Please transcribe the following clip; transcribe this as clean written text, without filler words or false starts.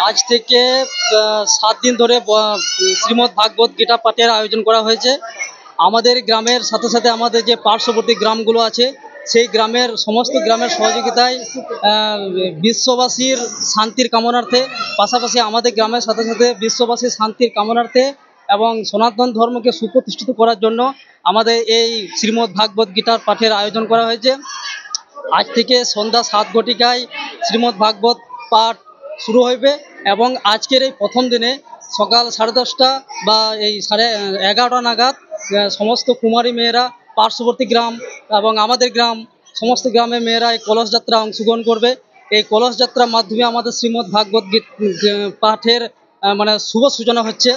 আজ থেকে 7 দিন ধরে শ্রীমদ্ ভাগবত গীতা পাঠের আয়োজন করা হয়েছে। আমাদের গ্রামের সাথে সাথে আমাদের যে পার্শ্ববর্তী গ্রামগুলো আছে সেই গ্রামের সমস্ত গ্রামের সহযোগিতায় বিশ্ববাসীর শান্তির কামনার্থে, পাশাপাশি আমাদের গ্রামের সাথে সাথে বিশ্ববাসীর শান্তির কামনার্থে এবং সনাতন ধর্মকে সুপ্রতিষ্ঠিত করার জন্য আমাদের এই শ্রীমদ্ ভাগবত গীতার পাঠের আয়োজন করা হয়েছে। আজ থেকে সন্ধ্যা 7 ঘটিকায় শ্রীমদ্ ভাগবত পাঠ শুরু হবে এবং আজকের এই প্রথম দিনে সকাল 10:30 বা এই 11:30 নাগাদ সমস্ত কুমারী মেয়েরা পার্শ্ববর্তী গ্রাম এবং আমাদের গ্রাম সমস্ত গ্রামের মেয়েরা এই কলস যাত্রা অংশগ্রহণ করবে। এই কলস যাত্রার মাধ্যমে আমাদের শ্রীমদ্ ভাগবত পাঠের মানে শুভ সূচনা হচ্ছে।